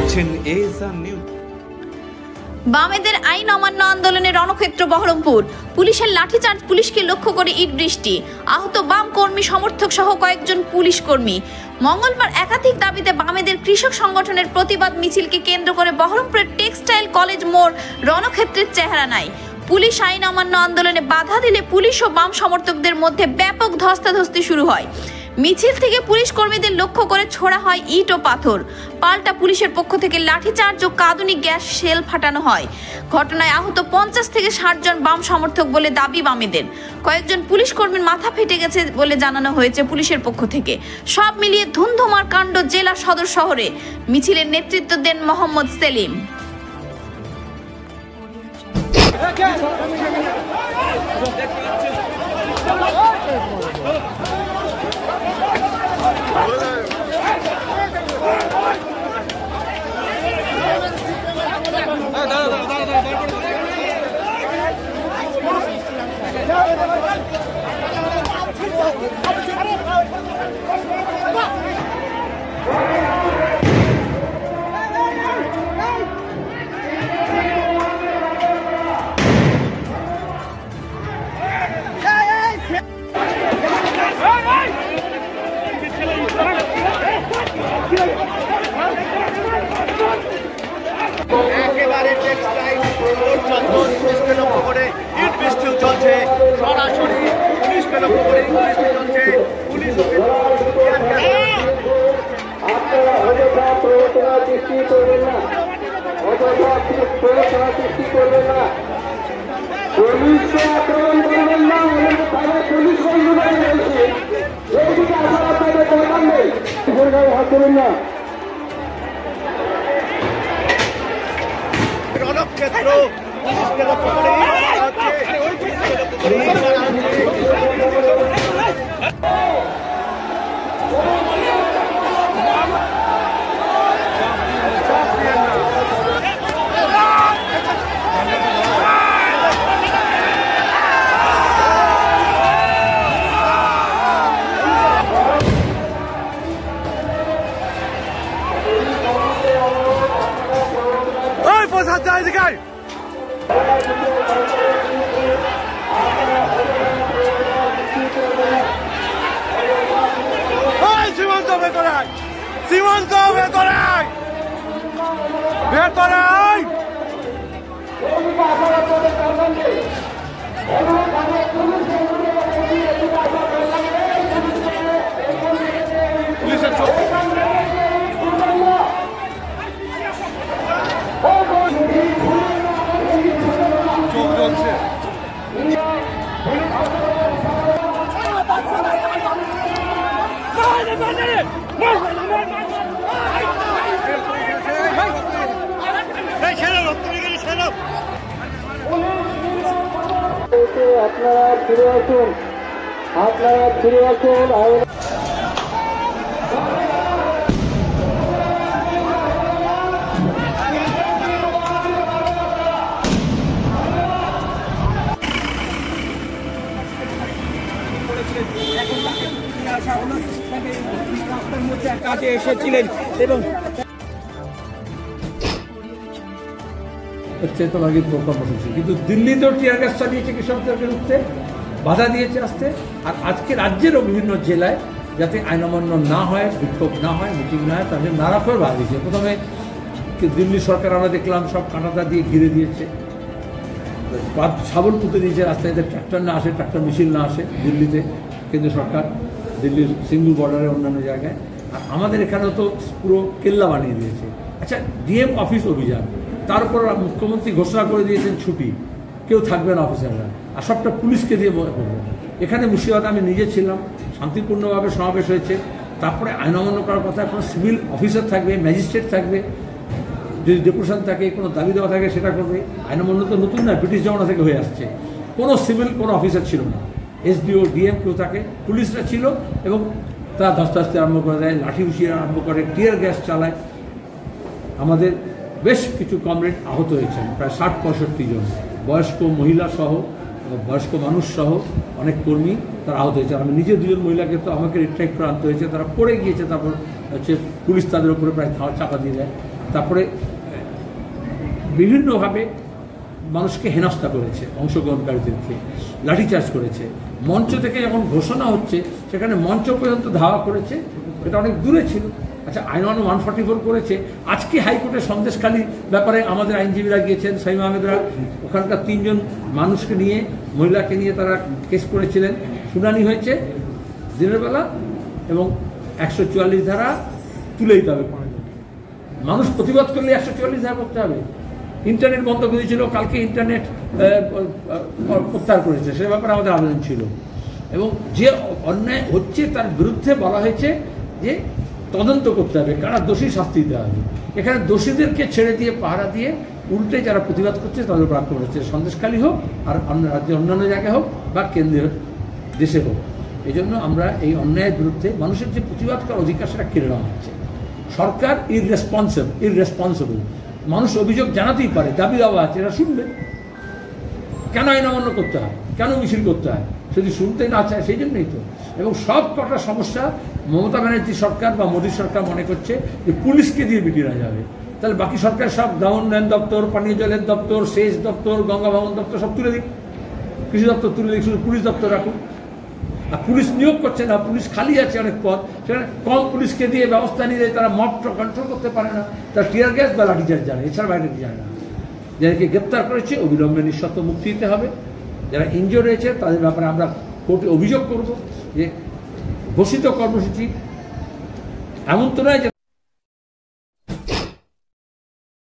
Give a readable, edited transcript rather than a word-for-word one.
দেখছেন ASR news. বামেদের আইন অমান্য আন্দোলনের রণক্ষেত্র বহরমপুর। পুলিশের লাঠিচার্জ, পুলিশকে লক্ষ্য করে ইট বৃষ্টি। আহত বাম কর্মী সমর্থক সহ কয়েকজন পুলিশ কর্মী। মঙ্গলবার একাধিক দাবিতে বামেদের কৃষক সংগঠনের প্রতিবাদ মিছিলকে কেন্দ্র করে বহরমপুরের টেক্সটাইল কলেজ মোড় রণক্ষেত্রের চেহারা নাই। পুলিশ আইন অমান্য আন্দোলনে বাধা দিলে পুলিশ ও বাম সমর্থকদের মধ্যে ব্যাপক ধস্তাধস্তি শুরু হয়। মিছিল থেকে পুলিশ কর্মীদের লক্ষ্য করে ছোড়া হয় ইট ও পাথর। পাল্টা পুলিশের পক্ষ থেকে লাঠিচার্জ ও কাঁদুনি গ্যাস শেল ফাটানো হয়। ঘটনায় আহত 50 থেকে 60 জন বাম সমর্থক বলে দাবি বামেদের। কয়েকজন পুলিশ কর্মীর মাথা ফেটে গেছে বলে জানানো হয়েছে পুলিশের পক্ষ থেকে। সব মিলিয়ে ধুন্ধুমার কাণ্ড জেলা সদর শহরে। মিছিলের নেতৃত্ব দেন মোহাম্মদ সেলিম। একেবারে টেক্সটাইল পুলিশকে লক্ষ্য করে ইট বৃষ্টিও চলছে। সরাসরি পুলিশকে লক্ষ্য করে ইট বৃষ্টি চলছে। পুলিশ রণক্ষেত্র পুলিশকে লক্ষ্য করে সীমান্ত ভেতরাই ভেতরাই পুলিশের চোখ জ্বলছে। আপনারা ফিরে আসুন, আপনারা ফিরে আসুন। কাজে এসেছিলেন এবং চেতনাগীত প্রকল্প হচ্ছে, কিন্তু দিল্লিতেও টিয়ার গ্যাস চালিয়েছে কৃষকদেরকে উঠতে, বাধা দিয়েছে আসতে। আর আজকে রাজ্যেরও বিভিন্ন জেলায় যাতে আইন অমান্য না হয়, বিক্ষোভ না হয়, মিটিং না হয়, তাদের নানা করে বাধা দিয়েছে। প্রথমে দিল্লি সরকার আমরা দেখলাম সব কাঁটাতা দিয়ে ঘিরে দিয়েছে, শাবল পুঁতে দিয়েছে, রাস্তায় ট্রাক্টর না আসে, ট্রাক্টর মেশিন না আসে দিল্লিতে, কেন্দ্র সরকার দিল্লির সিঙ্গুল বর্ডারে অন্যান্য জায়গায়। আর আমাদের এখানেও তো পুরো কেল্লা বানিয়ে দিয়েছে। আচ্ছা, ডিএম অফিস অভিযান, তার উপর মুখ্যমন্ত্রী ঘোষণা করে দিয়েছেন ছুটি, কেউ থাকবে না অফিসাররা, আর সবটা পুলিশকে দিয়ে করবে। এখানে মুর্শিদাবাদে আমি নিজে ছিলাম, শান্তিপূর্ণভাবে সমাবেশ হয়েছে। তারপরে আইন অমান্য করার কথা, এখন সিভিল অফিসার থাকবে, ম্যাজিস্ট্রেট থাকবে, যদি ডেপুটেশন থাকে, কোনো দাবি দেওয়া থাকে সেটা করবে। আইন অমান্য তো নতুন না, ব্রিটিশ জমানা থেকে হয়ে আসছে। কোনো সিভিল কোনো অফিসার ছিল না, এসডিও ডিএম কেউ থাকে, পুলিশরা ছিল এবং তারা ধস্তাধস্তি আরম্ভ করে দেয়, লাঠি উঠিয়ে আরম্ভ করে, টিয়ার গ্যাস চালায়। আমাদের বেশ কিছু কমরেড আহত হয়েছেন, প্রায় 60-65 জন, বয়স্ক মহিলা সহ, বয়স্ক মানুষ সহ অনেক কর্মী তারা আহত হয়েছে। আমি নিজে দুজন মহিলাকে তো আমাকে রিট্রাক্ট করে আনতে হয়েছে, তারা পড়ে গিয়েছে, তারপর হচ্ছে পুলিশ তাদের উপরে প্রায় চাপা দিয়ে দেয়। তারপরে বিভিন্নভাবে মানুষকে হেনস্থা করেছে, অংশগ্রহণকারীদেরকে লাঠিচার্জ করেছে। মঞ্চ থেকে যখন ঘোষণা হচ্ছে সেখানে মঞ্চ পর্যন্ত ধাওয়া করেছে, এটা অনেক দূরে ছিল। আচ্ছা, আইন 144 করেছে। আজকে হাইকোর্টে সন্দেশখালী ব্যাপারে আমাদের আইনজীবীরা গিয়েছেন, সাইম আহমেদরা, ওখানকার 3 জন মানুষকে নিয়ে, মহিলাকে নিয়ে তারা কেস করেছিলেন। শুনানি হয়েছে দিনের বেলা এবং 144 ধারা তুলে দিতে হবে। মানুষ প্রতিবাদ করলে 144 ধারা করতে হবে। ইন্টারনেট বন্ধ করে দিয়েছিল, কালকে ইন্টারনেট প্রত্যাহার করেছে, সে ব্যাপারে আমাদের আবেদন ছিল। এবং যে অন্যায় হচ্ছে তার বিরুদ্ধে বলা হয়েছে যে তদন্ত করতে হবে, কারা দোষী শাস্তি দিতে হবে। এখানে দোষীদেরকে ছেড়ে দিয়ে, পাহারা দিয়ে, উল্টে যারা প্রতিবাদ করছে তাদের উপর আক্রমণ হচ্ছে, সন্দেশখালী হোক আর রাজ্যের অন্যান্য জায়গায় হোক বা কেন্দ্রের দেশে হোক। এই জন্য আমরা এই অন্যায়ের বিরুদ্ধে মানুষের যে প্রতিবাদ করার অধিকার সেটা কেড়ে নেওয়া হচ্ছে। সরকার ইররেসপন্সিবল। মানুষ অভিযোগ জানাতেই পারে, দাবি দাওয়া আছে, এরা শুনবে। কেন আইন অমান্য করতে হয়, কেন মিছিল করতে হয়, যদি শুনতে না চায় সেই জন্যই তো। এবং সব কটা সমস্যা মমতা ব্যানার্জি সরকার বা মোদী সরকার মনে করছে যে পুলিশকে দিয়ে মিটিয়ে যাবে, তাহলে বাকি সরকার সব গ্রাম উন্নয়ন দপ্তর, পানীয় জলের দপ্তর, সেচ দপ্তর, গঙ্গা ভবন দপ্তর সব তুলে দিক, কৃষি দপ্তর তুলে দিক, শুধু পুলিশ দপ্তর রাখুন। আর পুলিশ নিয়োগ করছে না, পুলিশ খালি আছে অনেক পদ, সেখানে কম পুলিশকে দিয়ে ব্যবস্থা নিয়ে তারা মবটা কন্ট্রোল করতে পারে না, তারা টিয়ার গ্যাস বা লাঠিচার্জ জানে, এছাড়া বাইরে যায় না। যাদেরকে গ্রেপ্তার করেছে অবিলম্বে নিঃশর্ত মুক্তি দিতে হবে। যারা ইনজিওর হয়েছে তাদের ব্যাপারে আমরা কোর্টে অভিযোগ করব যে ঘোষিত কর্মসূচি এমন তো নয় যে